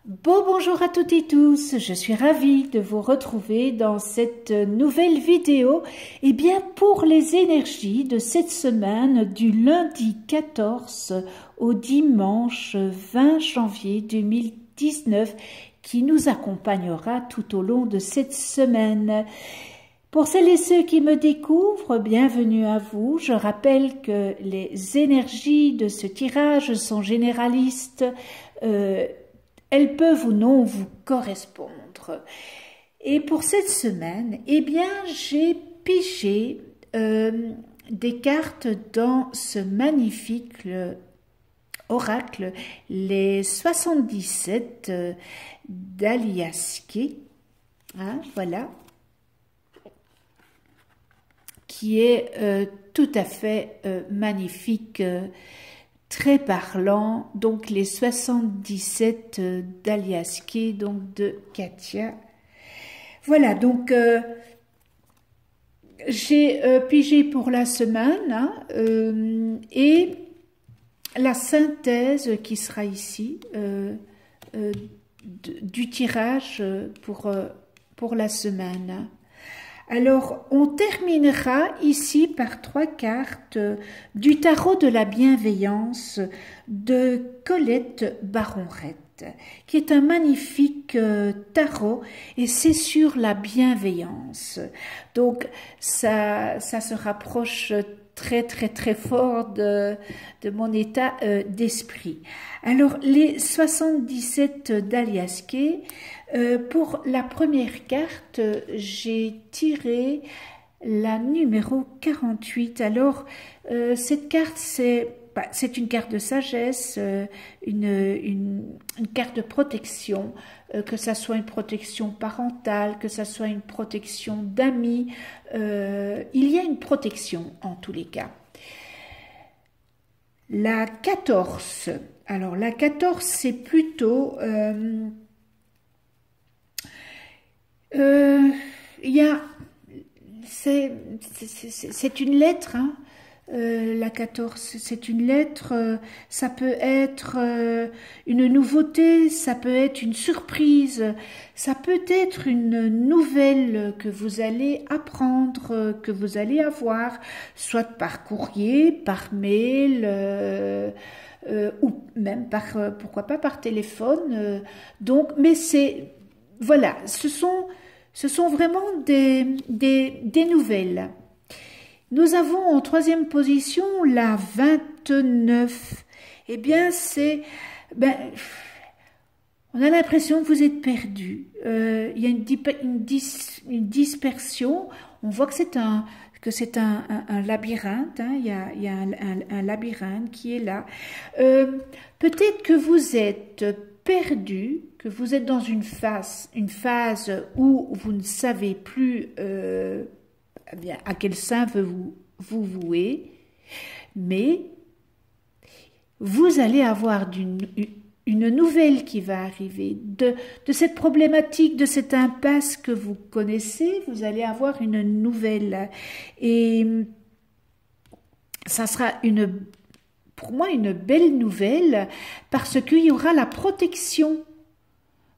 Bonjour à toutes et tous, je suis ravie de vous retrouver dans cette nouvelle vidéo pour les énergies de cette semaine du lundi 14 au dimanche 20 janvier 2019 qui nous accompagnera tout au long de cette semaine. Pour celles et ceux qui me découvrent, bienvenue à vous. Je rappelle que les énergies de ce tirage sont généralistes, elles peuvent ou non vous correspondre. Et pour cette semaine, j'ai pigé des cartes dans ce magnifique oracle, les 77 d'Aliaské. Voilà. Qui est tout à fait magnifique, très parlant. Donc les 77 d'Aliaské, donc de Katia. Voilà, donc j'ai pigé pour la semaine et la synthèse qui sera ici du tirage pour la semaine. Alors, on terminera ici par 3 cartes du tarot de la bienveillance de Colette Baronrette, qui est un magnifique tarot et c'est sur la bienveillance. Donc, ça se rapproche très fort de mon état d'esprit. Alors, les 77 d'Aliaské, pour la première carte, j'ai tiré la numéro 48. Alors, cette carte, c'est une carte de sagesse, une carte de protection, que ça soit une protection parentale, que ça soit une protection d'amis. Il y a une protection en tous les cas. La 14. Alors, la 14, c'est plutôt... c'est une lettre, la 14, c'est une lettre, ça peut être une nouveauté, ça peut être une surprise, ça peut être une nouvelle que vous allez apprendre, que vous allez avoir, soit par courrier, par mail, ou même pourquoi pas par téléphone. Donc, mais c'est... Voilà, ce sont vraiment des nouvelles. Nous avons en 3e position la 29. On a l'impression que vous êtes perdu. Il y a une dispersion. On voit que c'est un labyrinthe. Il y a un labyrinthe qui est là. Peut-être que vous êtes perdu, que vous êtes dans une phase où vous ne savez plus à quel saint vous vouez, mais vous allez avoir une nouvelle qui va arriver de cette problématique, de cette impasse que vous connaissez. Vous allez avoir une nouvelle et ça sera pour moi une belle nouvelle parce qu'il y aura la protection.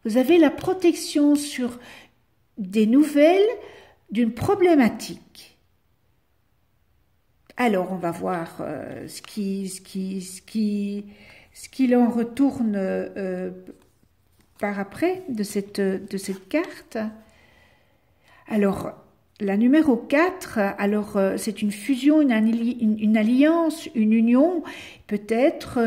Vous avez la protection sur des nouvelles d'une problématique. Alors, on va voir ce qu'il en retourne par après de cette carte. Alors, la numéro 4, alors c'est une fusion, une alliance, une union, peut-être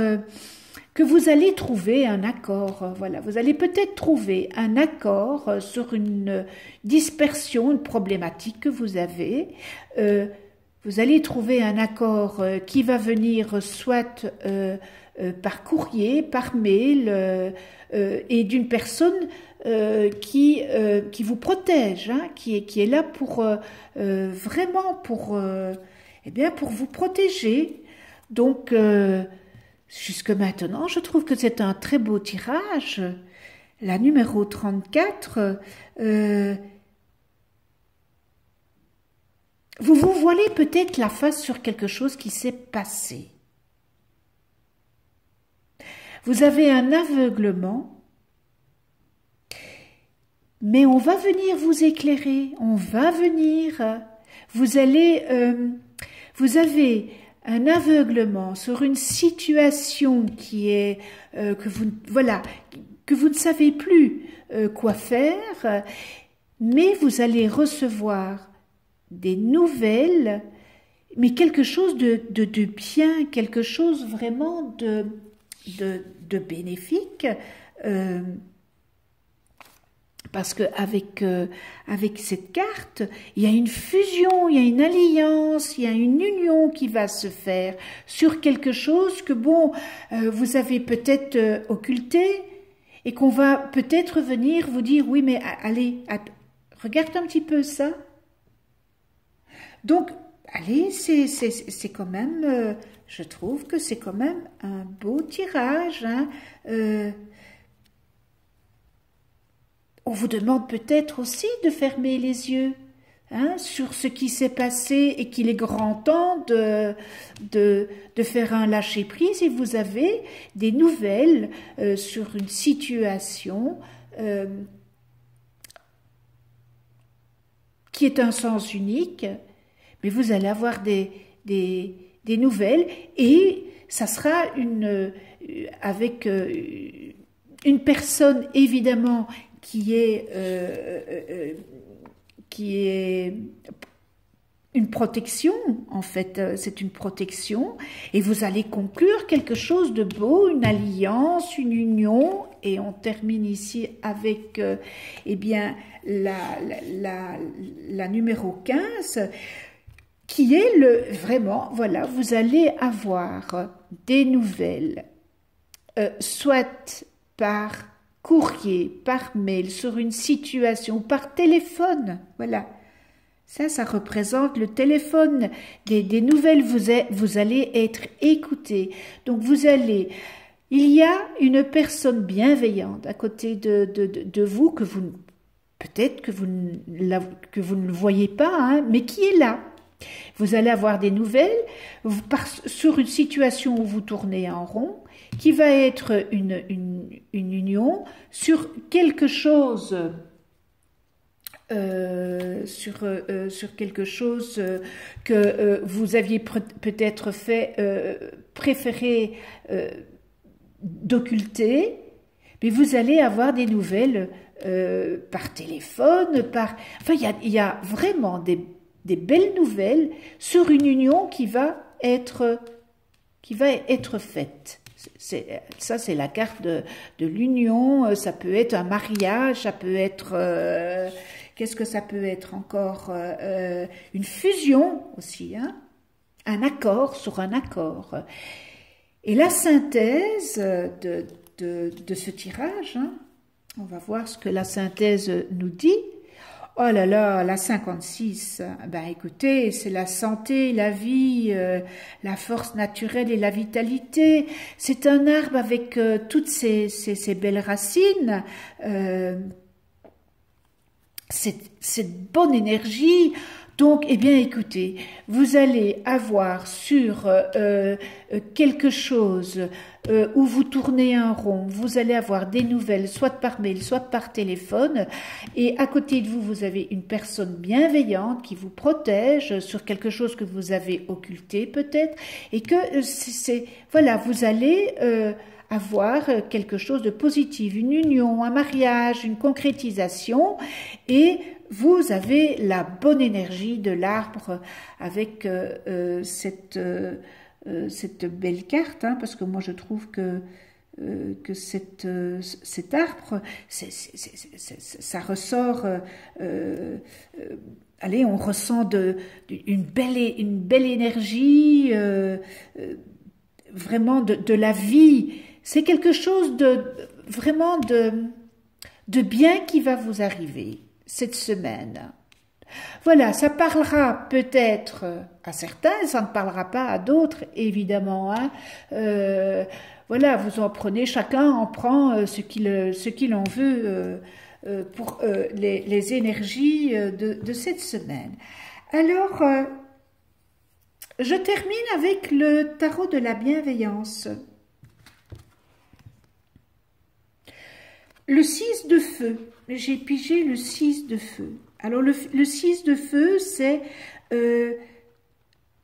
que vous allez trouver un accord. Voilà, vous allez peut-être trouver un accord sur une dispersion, une problématique que vous avez. Vous allez trouver un accord qui va venir soit par courrier, par mail, et d'une personne qui vous protège, qui est là pour vraiment pour vous protéger. Donc jusque maintenant, je trouve que c'est un très beau tirage. La numéro 34, vous vous voilez peut-être la face sur quelque chose qui s'est passé. Vous avez un aveuglement mais on va venir vous éclairer, on va venir, vous allez, vous avez un aveuglement sur une situation qui est, que vous, voilà, que vous ne savez plus quoi faire, mais vous allez recevoir des nouvelles, mais quelque chose de bien, quelque chose vraiment de bénéfique, parce que avec cette carte, il y a une fusion, il y a une alliance, il y a une union qui va se faire sur quelque chose que bon, vous avez peut-être occulté et qu'on va peut-être venir vous dire oui mais allez, regarde un petit peu ça. Donc allez, c'est quand même, je trouve que c'est quand même un beau tirage, hein. On vous demande peut-être aussi de fermer les yeux, hein, sur ce qui s'est passé et qu'il est grand temps de faire un lâcher-prise et vous avez des nouvelles sur une situation qui est un sens unique, mais vous allez avoir des nouvelles et ça sera avec une personne évidemment qui est une protection, en fait, c'est une protection, et vous allez conclure quelque chose de beau, une alliance, une union, et on termine ici avec, eh bien, la numéro 15, qui est vraiment, voilà, vous allez avoir des nouvelles, soit par courrier, par mail, sur une situation, par téléphone, voilà. Ça représente le téléphone. Des nouvelles, vous allez être écouté. Donc il y a une personne bienveillante à côté de vous que vous, peut-être que vous ne le voyez pas, hein, mais qui est là. Vous allez avoir des nouvelles sur une situation où vous tournez en rond, qui va être une union sur quelque chose, sur quelque chose que vous aviez peut-être préféré d'occulter, mais vous allez avoir des nouvelles par téléphone, enfin il y a vraiment des belles nouvelles sur une union qui va être faite. Ça, c'est la carte de l'union. Ça peut être un mariage, ça peut être... qu'est-ce que ça peut être encore? Une fusion aussi, hein? Un accord sur un accord. Et la synthèse de ce tirage, hein, on va voir ce que la synthèse nous dit. Oh là là, la 56, ben écoutez, c'est la santé, la vie, la force naturelle et la vitalité. C'est un arbre avec toutes ces belles racines, cette bonne énergie. Donc, eh bien, écoutez, vous allez avoir sur quelque chose où vous tournez un rond, vous allez avoir des nouvelles, soit par mail, soit par téléphone, et à côté de vous, vous avez une personne bienveillante qui vous protège sur quelque chose que vous avez occulté peut-être, et que voilà, vous allez avoir quelque chose de positif, une union, un mariage, une concrétisation, et vous avez la bonne énergie de l'arbre avec cette belle carte, hein, parce que moi je trouve que cet arbre, ça ressort, allez, on ressent une belle énergie, vraiment de la vie. C'est quelque chose vraiment de bien qui va vous arriver cette semaine. Voilà, ça parlera peut-être à certains, ça ne parlera pas à d'autres, évidemment, hein. Voilà, vous en prenez, chacun en prend ce qu'il en veut pour les énergies de cette semaine. Alors, je termine avec le tarot de la bienveillance. le 6 de feu, j'ai pigé le 6 de feu. Alors le 6 de feu, c'est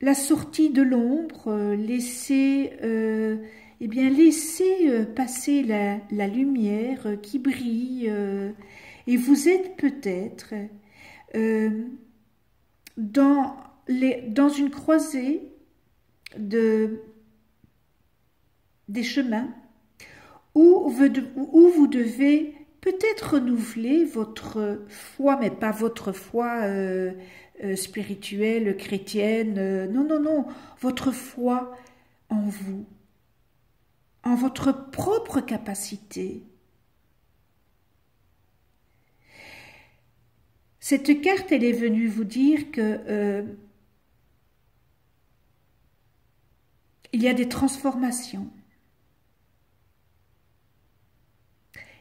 la sortie de l'ombre, eh bien, laisser passer la lumière qui brille. Et vous êtes peut-être dans une croisée des chemins où vous devez peut-être renouveler votre foi, mais pas votre foi spirituelle, chrétienne. Non, non, non, votre foi en vous, en votre propre capacité. Cette carte, elle est venue vous dire que il y a des transformations.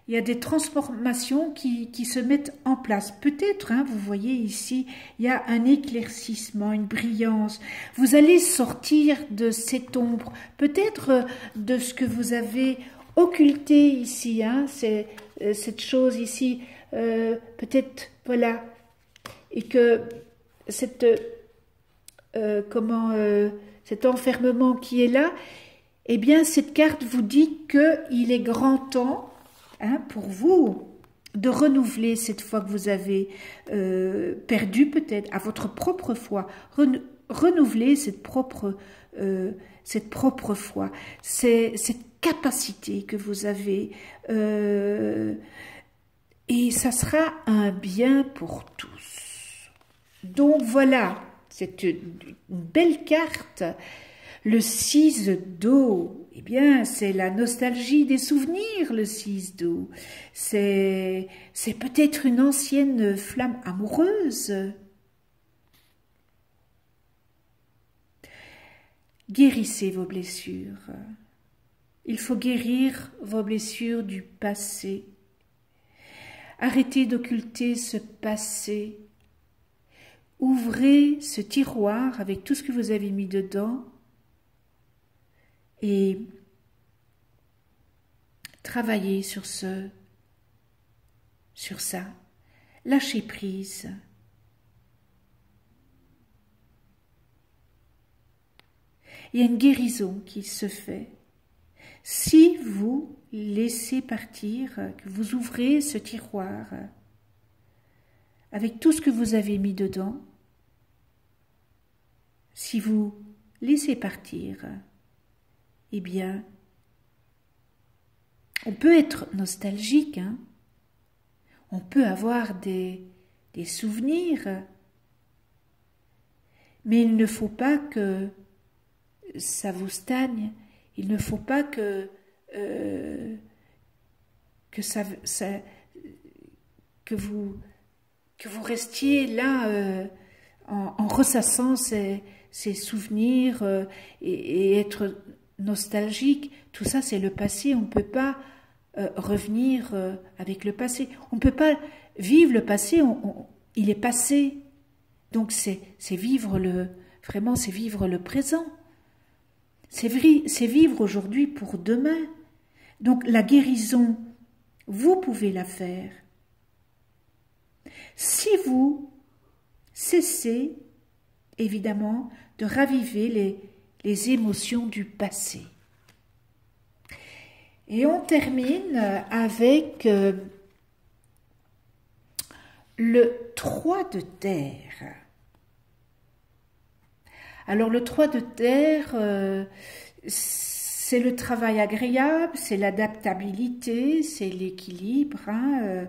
Il y a des transformations qui se mettent en place. Peut-être, hein, vous voyez ici, il y a un éclaircissement, une brillance. Vous allez sortir de cette ombre, peut-être de ce que vous avez occulté ici, hein, c'est cette chose ici, peut-être, voilà, et que cet enfermement qui est là, eh bien, cette carte vous dit qu'il est grand temps, hein, pour vous, de renouveler cette foi que vous avez perdue peut-être, à votre propre foi, renouveler cette propre foi, cette capacité que vous avez, et ça sera un bien pour tous. Donc voilà, c'est une belle carte. Le 6 d'eau, eh bien, c'est la nostalgie des souvenirs, le 6 d'eau. C'est peut-être une ancienne flamme amoureuse. Guérissez vos blessures. Il faut guérir vos blessures du passé. Arrêtez d'occulter ce passé. Ouvrez ce tiroir avec tout ce que vous avez mis dedans. Et travaillez sur ça. Lâchez prise. Il y a une guérison qui se fait. Si vous laissez partir, que vous ouvrez ce tiroir avec tout ce que vous avez mis dedans, si vous laissez partir, eh bien, on peut être nostalgique, hein? On peut avoir des souvenirs, mais il ne faut pas que ça vous stagne, il ne faut pas que vous restiez là en ressassant ces souvenirs et être nostalgique. Tout ça, c'est le passé. On ne peut pas revenir avec le passé. On ne peut pas vivre le passé. Il est passé. Donc, c'est vivre vraiment, c'est vivre le présent. C'est vivre aujourd'hui pour demain. Donc, la guérison, vous pouvez la faire. Si vous cessez, évidemment, de raviver les émotions du passé. Et on termine avec le 3 de terre. Alors le 3 de terre, c'est le travail agréable, c'est l'adaptabilité, c'est l'équilibre, hein,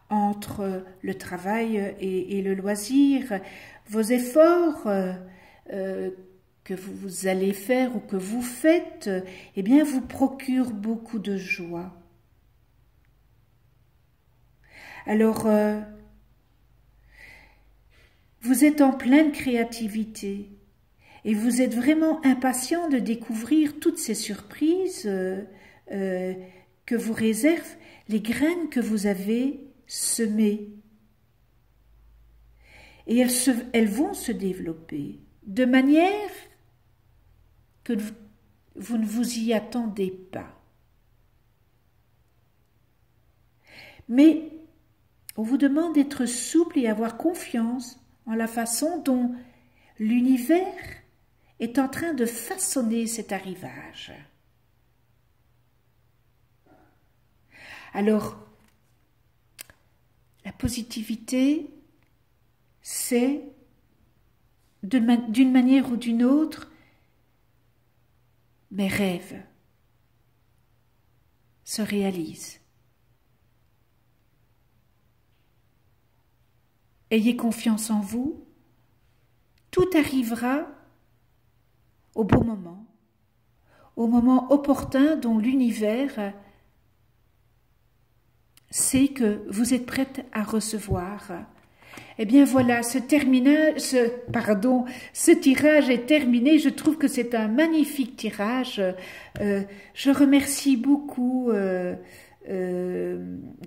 entre le travail et le loisir. Vos efforts que vous allez faire ou que vous faites, eh bien, vous procurent beaucoup de joie. Alors, vous êtes en pleine créativité et vous êtes vraiment impatient de découvrir toutes ces surprises que vous réservent les graines que vous avez semées. Et elles vont se développer de manière que vous ne vous y attendez pas. Mais on vous demande d'être souple et avoir confiance en la façon dont l'univers est en train de façonner cet arrivage. Alors, la positivité, c'est d'une manière ou d'une autre, mes rêves se réalisent. Ayez confiance en vous, tout arrivera au bon moment, au moment opportun dont l'univers sait que vous êtes prête à recevoir. Eh bien voilà, ce tirage est terminé. Je trouve que c'est un magnifique tirage. Je remercie beaucoup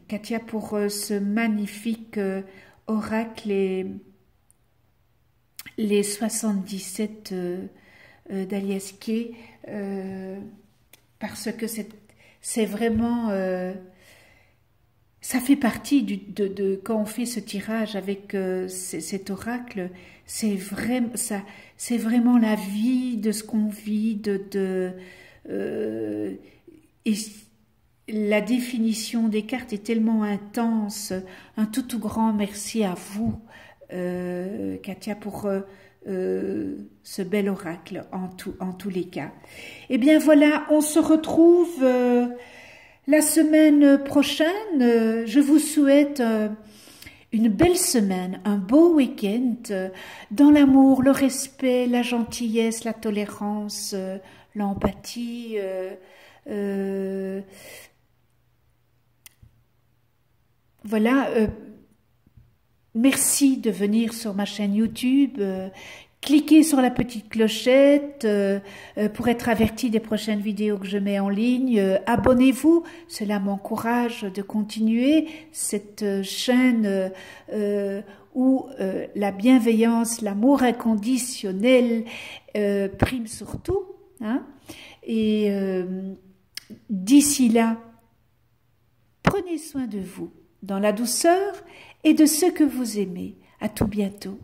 Katia pour ce magnifique oracle et les 77 d'Alias Kay, parce que c'est vraiment... ça fait partie quand on fait ce tirage avec cet oracle, c'est vraiment la vie de ce qu'on vit, et la définition des cartes est tellement intense. Un tout grand merci à vous, Katia, pour ce bel oracle en tous les cas. Eh bien voilà, on se retrouve la semaine prochaine. Je vous souhaite une belle semaine, un beau week-end, dans l'amour, le respect, la gentillesse, la tolérance, l'empathie. Voilà. Merci de venir sur ma chaîne YouTube. Cliquez sur la petite clochette pour être averti des prochaines vidéos que je mets en ligne. Abonnez-vous, cela m'encourage de continuer cette chaîne où la bienveillance, l'amour inconditionnel prime surtout. Hein. Et d'ici là, prenez soin de vous, dans la douceur et de ceux que vous aimez. À tout bientôt.